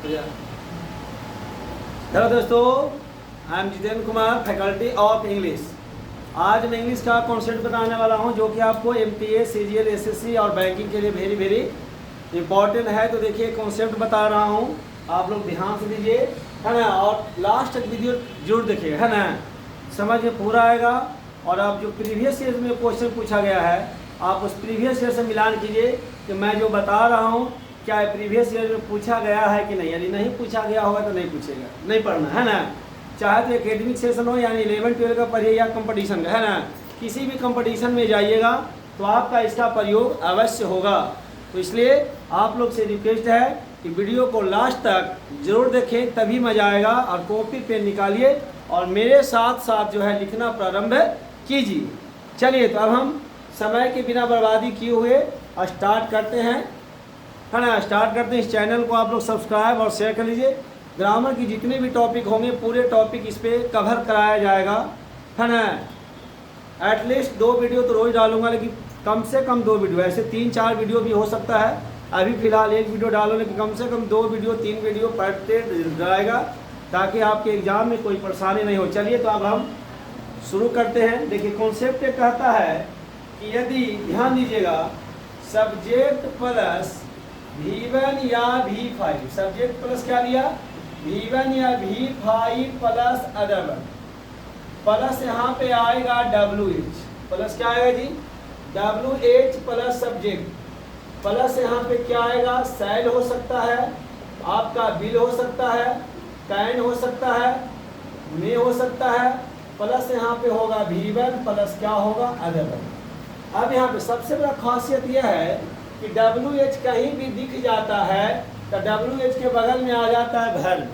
Hello दोस्तों, I am Jitendra Kumar, faculty of English. आज मैं इंग्लिश का कॉन्सेप्ट बताने वाला हूं जो कि आपको एमटीए, सीजीएल, एसएससी और बैंकिंग के लिए वेरी वेरी इंपॉर्टेंट है। तो देखिए कॉन्सेप्ट बता रहा हूं, आप लोग ध्यान से दीजिए, है ना। और लास्ट तक वीडियो जरूर देखिए, है ना, समझ में पूरा आएगा। और आप जो प्रीवियस ईयर में क्वेश्चन पूछा गया है, आप उस प्रीवियस ईयर से मिलान कीजिए कि मैं जो बता रहा हूँ क्या प्रीवियस ईयर में पूछा गया है कि नहीं। यदि नहीं पूछा गया होगा तो नहीं पूछेगा, नहीं पढ़ना, है ना। चाहे तो एकेडमिक सेशन हो, यानी 11-12 का पढ़िए, या कंपटीशन का, है ना। किसी भी कंपटीशन में जाइएगा तो आपका इसका प्रयोग अवश्य होगा। तो इसलिए आप लोग से रिक्वेस्ट है कि वीडियो को लास्ट तक जरूर देखें, तभी मजा आएगा। और कॉपी पेन निकालिए और मेरे साथ साथ जो है लिखना प्रारंभ कीजिए। चलिए, तो अब हम समय के बिना बर्बादी किए हुए स्टार्ट करते हैं, है ना। स्टार्ट करते हैं। इस चैनल को आप लोग सब्सक्राइब और शेयर कर लीजिए। ग्रामर की जितने भी टॉपिक होंगे पूरे टॉपिक इस पर कवर कराया जाएगा, है ना। एटलीस्ट 2 वीडियो तो रोज़ डालूंगा, लेकिन कम से कम 2 वीडियो, ऐसे 3-4 वीडियो भी हो सकता है। अभी फ़िलहाल 1 वीडियो डालो, लेकिन कम से कम 2 वीडियो 3 वीडियो पढ़ते जाएगा, ताकि आपके एग्ज़ाम में कोई परेशानी नहीं हो। चलिए, तो अब हम शुरू करते हैं। देखिए कॉन्सेप्ट कहता है कि यदि, ध्यान दीजिएगा, सब्जेक्ट प्लस V1 या V5, सब्जेक्ट प्लस क्या दिया, V1 या V5 plus other one, plus यहाँ पे आएगा WH, प्लस क्या आएगा जी, WH प्लस सब्जेक्ट, प्लस यहाँ पे क्या आएगा, सेल हो सकता है, आपका बिल हो सकता है, कैन हो सकता है, मे हो सकता है, प्लस यहाँ पे होगा V1 प्लस क्या होगा, अदर वन। अब यहाँ पे सबसे बड़ा खासियत यह है कि WH कहीं भी दिख जाता है तो WH के बगल में आ जाता है वर्ब,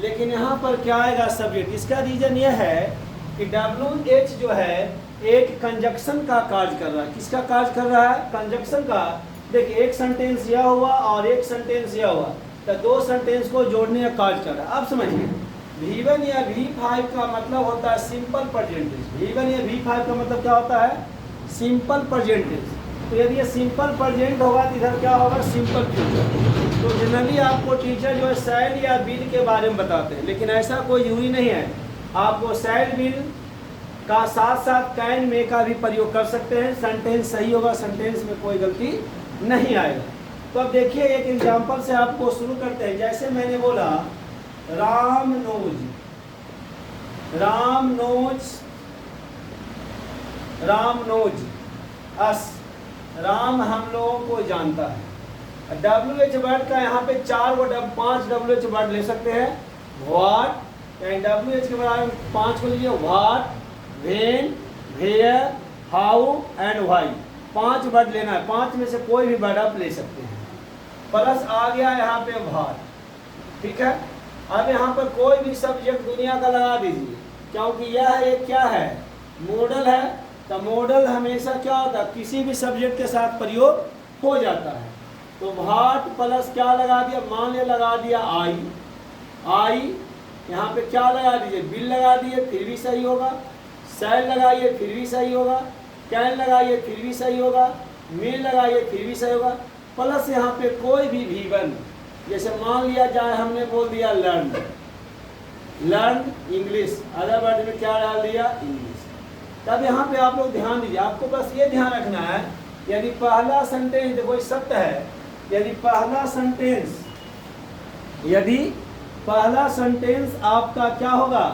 लेकिन यहाँ पर क्या आएगा, सब्जेक्ट। इसका रीज़न यह है कि WH जो है एक कंजक्शन का कार्य कर रहा है। किसका कार्य कर रहा है, कंजक्शन का। देखिए, एक सेंटेंस यह हुआ और एक सेंटेंस यह हुआ, तो 2 सेंटेंस को जोड़ने का कार्य कर रहा है। अब समझिए, V1 या V5 का मतलब होता है सिंपल प्रेजेंट। V1 या V5 का मतलब क्या होता है, सिंपल प्रेजेंट। तो यदि ये सिंपल प्रेजेंट होगा तो इधर क्या होगा, सिंपल फ्यूचर। तो जनरली आपको टीचर जो है सेल या बिल के बारे में बताते हैं, लेकिन ऐसा कोई जरूरी नहीं है। आपको सेल बिल का साथ साथ कैन में का भी प्रयोग कर सकते हैं। सेंटेंस सही होगा, सेंटेंस में कोई गलती नहीं आएगा। तो अब देखिए, एक एग्जाम्पल से आपको शुरू करते हैं। जैसे मैंने बोला Ram knows, Ram knows, Ram knows us, Ram हम लोगों को जानता है। WH वर्ड का यहाँ पे 5 WH वर्ड ले सकते हैं। व्हाट, WH के बराबर 5 को लीजिए, what, when, where, how and why. 5 word लेना है, 5 में से कोई भी वर्ड आप ले सकते हैं। प्लस आ गया यहाँ पे व्हाट, ठीक है। अब यहाँ पर कोई भी सब्जेक्ट दुनिया का लगा दीजिए, क्योंकि यह एक क्या है, मॉडल है। तो मॉडल हमेशा क्या होता है, किसी भी सब्जेक्ट के साथ प्रयोग हो जाता है। तो व्हाट प्लस क्या लगा दिया, मान लिया लगा दिया आई, यहाँ पे क्या लगा दीजिए, बिल लगा दिए, फिर भी सही होगा। सेल लगाइए, फिर भी सही होगा। कैन लगाइए, फिर भी सही होगा। मे लगाइए, फिर भी सही होगा। प्लस यहाँ पे कोई भी V1, जैसे मान लिया जाए हमने बोल दिया learn, learn English, other word में क्या डाल दिया, इंग्लिश। तब यहाँ पे आप लोग ध्यान दीजिए, आपको बस ये ध्यान रखना है, यदि पहला सेंटेंस, देखो सत्य है, यदि पहला सेंटेंस आपका क्या होगा,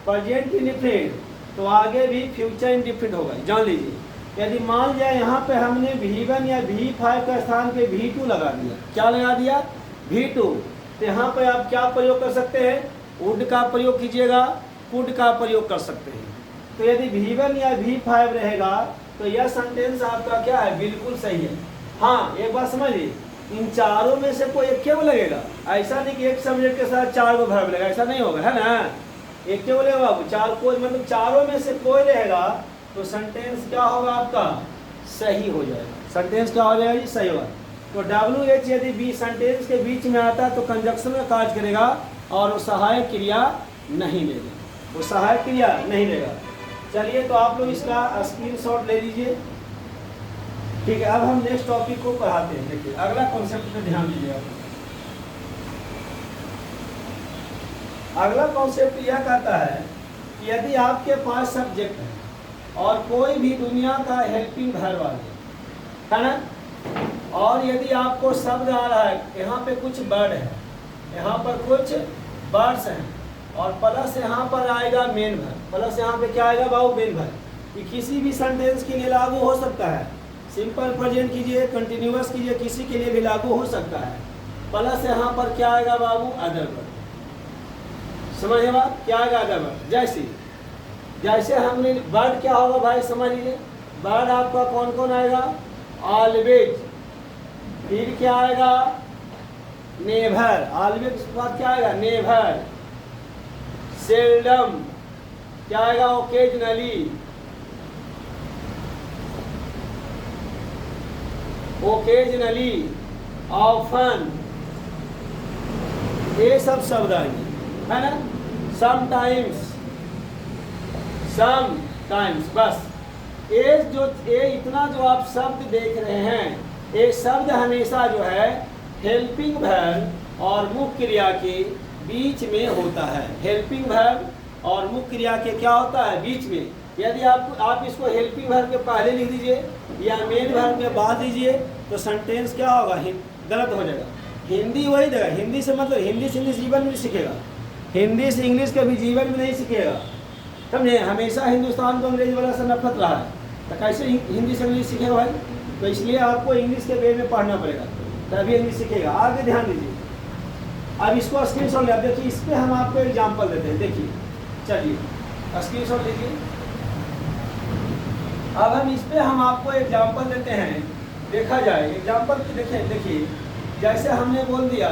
प्रेजेंट इंडिफिनिट, तो आगे भी फ्यूचर इंडिफिनिट होगा, जान लीजिए। यदि मान लिया यहाँ पे हमने V1 या V5 का स्थान पे V2 लगा दिया, क्या लगा दिया, V2, तो यहाँ पे आप क्या प्रयोग कर सकते हैं, वुड का प्रयोग कीजिएगा, कुड का प्रयोग कर सकते हैं। तो यदि V1 या V5 रहेगा तो यह सेंटेंस आपका क्या है, बिल्कुल सही है। हाँ, एक बात समझिए, इन चारों में से कोई एक क्यों लगेगा, ऐसा नहीं कि एक सब्जेक्ट के साथ 4 को वर्ब लगेगा, ऐसा नहीं होगा, है ना। एक क्यों लगेगा बाबू, 4 को, मतलब चारों में से कोई रहेगा तो सेंटेंस क्या होगा, आपका सही हो जाएगा। सेंटेंस क्या हो जाएगा जी, सही होगा। तो WH यदि बी सेंटेंस के बीच में आता है तो कंजक्शन में कार्य करेगा और वो सहायक क्रिया नहीं लेगा, वो सहायक क्रिया नहीं लेगा। चलिए, तो आप लोग इसका स्क्रीनशॉट ले लीजिए, ठीक है। अब हम नेक्स्ट टॉपिक को पढ़ाते हैं। देखिए, अगला कॉन्सेप्ट पे ध्यान दीजिएगा। अगला कॉन्सेप्ट यह कहता है कि यदि आपके पास सब्जेक्ट है और कोई भी दुनिया का हेल्पिंग वर्ब आ गया है ना, और यदि आपको शब्द आ रहा है, यहाँ पे कुछ वर्ड है, यहाँ पर कुछ वर्ड्स हैं, और प्लस यहाँ पर आएगा मेन वर्ब, प्लस यहाँ पे क्या आएगा बाबू मेन वर्ब। ये किसी भी सेंटेंस के लिए लागू हो सकता है, सिंपल प्रेजेंट कीजिए, कंटिन्यूअस कीजिए, किसी के लिए भी लागू हो सकता है। प्लस यहाँ पर क्या आएगा बाबू अदर वर्ब, समझिए बात क्या आएगा अदर वर्ब। जैसे हमने वर्ड क्या होगा भाई समझ लीजिए, वर्ड आपका कौन कौन आएगा, ऑलवेज, फिर क्या आएगा नेवर, ऑलवेज के बाद क्या आएगा नेवर, सेल्डम क्या आएगा ओकेजनली, ओकेजनली, ऑफन, ये सब शब्द आएंगे है ना। समटाइम्स, समटाइम्स, बस ये इतना जो आप शब्द देख रहे हैं, ये शब्द हमेशा जो है हेल्पिंग वर्ब और मुख्य क्रिया के बीच में होता है। हेल्पिंग वर्ब और मुख्य क्रिया के क्या होता है बीच में। यदि आप इसको हेल्पिंग वर्ब के पहले लिख दीजिए या मेन वर्ब के बाद दीजिए तो सेंटेंस क्या होगा, गलत हो जाएगा। हिंदी वही देगा, हिंदी से मतलब हिंदी से इंग्लिश जीवन में नहीं सीखेगा, हिंदी से इंग्लिश कभी जीवन में नहीं सीखेगा, समझे। हमेशा हिंदुस्तान को अंग्रेजी वाला से नफरत रहा है, तो कैसे हिंदी से इंग्लिश सीखेगा भाई। तो इसलिए आपको इंग्लिश के वे में पढ़ना पड़ेगा तभी इंग्लिश सीखेगा। आगे ध्यान दीजिए, अब इसको स्क्रीनशॉट ले, देखिए इस पर हम आपको एग्जाम्पल देते हैं। देखिए चलिए स्क्रीनशॉट लीजिए, अब हम इस पे हम आपको एग्जाम्पल देते हैं, देखा जाए एग्जाम्पल देखें। देखिए जैसे हमने बोल दिया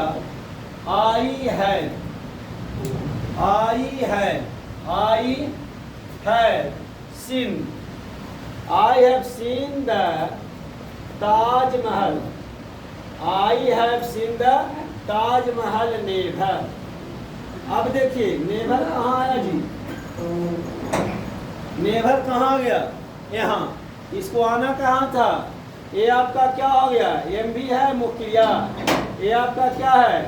I have, I have seen, I have seen the Taj Mahal, I have seen the Taj Mahal never. अब देखिए नेवर कहाँ आया जी, नेवर कहाँ गया, यहाँ, इसको आना कहाँ था, ये आपका क्या हो गया एम भी है मुख्य क्रिया, ये आपका क्या है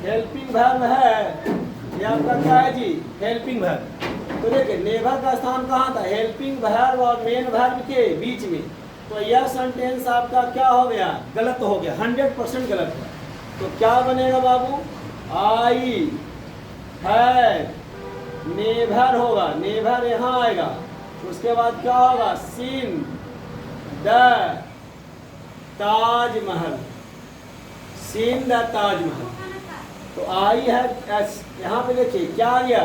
हेल्पिंग वर्ब है, ये आपका क्या है जी हेल्पिंग वर्ब। तो देखिए नेवर का स्थान कहाँ था, हेल्पिंग वर्ब और मेन वर्ब के बीच में। तो यह सेंटेंस आपका क्या हो गया, गलत हो गया, 100% गलत है। तो क्या बनेगा बाबू, आई हैव, नेवर होगा, नेवर यहाँ आएगा, उसके बाद क्या होगा seen the Taj Mahal, seen the Taj Mahal. तो आई है यहाँ पे देखिए क्या आ गया,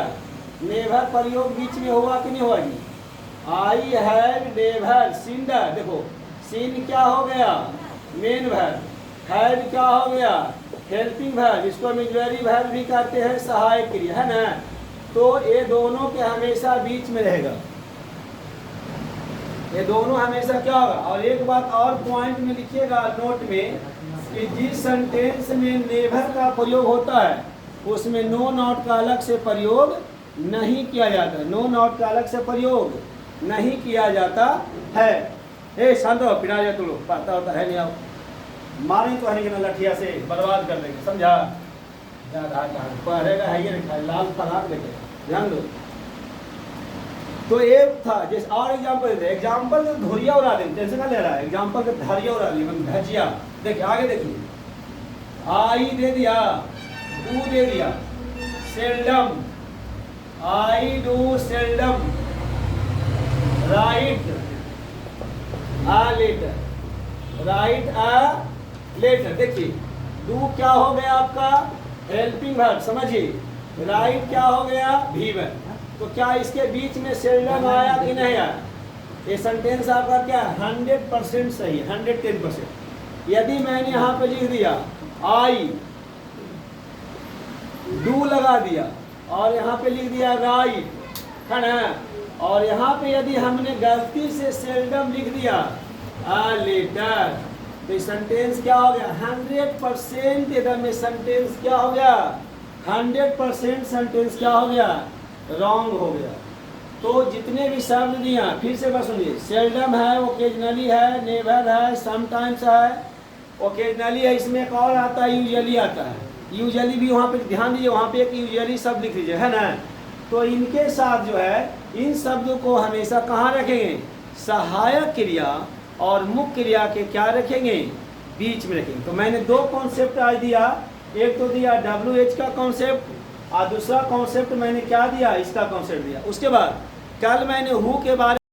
नेवर प्रयोग बीच में हुआ कि नहीं हुआ जी, I have never seen the, देखो सीन क्या हो गया मेन वर्ब, हैव क्या हो गया हेल्पिंग वर्ब, इसको हम ऑक्सिलरी वर्ब भी कहते हैं, सहायक क्रिया है ना। तो ये दोनों के हमेशा बीच में रहेगा, ये दोनों हमेशा क्या होगा। और एक बात और पॉइंट में लिखिएगा नोट में कि जिस सेंटेंस में नेवर का प्रयोग होता है उसमें नो नॉट का अलग से प्रयोग नहीं किया जाता, नो नॉट का अलग से प्रयोग नहीं किया जाता है। ए शांत हो, पिटा जाए तुम लोग, पता होता है नहीं, आओ मारें तो है नहीं ना लठिया से बर्बाद कर देंगे, समझा। पढ़ेगा है ये लाल फराक देखे, ध्यान दो। तो ये था जैसे और एग्जाम्पल देते, एग्जाम्पल धुरिया उड़ा दें, टेंशन का ले रहा है, एग्जाम्पल के धरिया उड़ा दें, धजिया। देखिए आगे देखिए, आई दे दिया, डू दे दिया, seldom, I do seldom, write a letter, write a letter. देखिए डू क्या हो गया आपका हेल्पिंग वर्ब, समझिए, राइट क्या हो गया भी वर्ब। तो क्या इसके बीच में सेल्डम आया कि नहीं आया, ये सेंटेंस आपका क्या 100% सही है, 110%। यदि मैंने यहाँ पे लिख दिया आई, डू लगा दिया और यहाँ पे लिख दिया राइट, है ना, और यहाँ पे यदि हमने गलती से सेल्डम लिख दिया आ लेटर, तो सेंटेंस क्या हो गया 100% एकदम, सेंटेंस क्या हो गया 100% सेंटेंस क्या हो गया रॉन्ग हो गया। तो जितने भी शब्द दिया फिर से बस सुनिए, सेल्डम है, ओकेजनली है, नेवर है, समटाइम्स है, ओकेजनली है, इसमें एक और आता है यूजुअली आता है, यूजुअली भी वहाँ पे ध्यान दीजिए, वहाँ पे एक यूजुअली शब्द लिख लीजिए, है ना। तो इनके साथ जो है इन शब्दों को हमेशा कहाँ रखेंगे, सहायक क्रिया और मुख्य क्रिया के क्या रखेंगे, बीच में रखेंगे। तो मैंने दो कॉन्सेप्ट आज दिया, एक तो दिया WH का कॉन्सेप्ट और दूसरा कॉन्सेप्ट मैंने क्या दिया, इसका कॉन्सेप्ट दिया। उसके बाद कल मैंने हु के बारे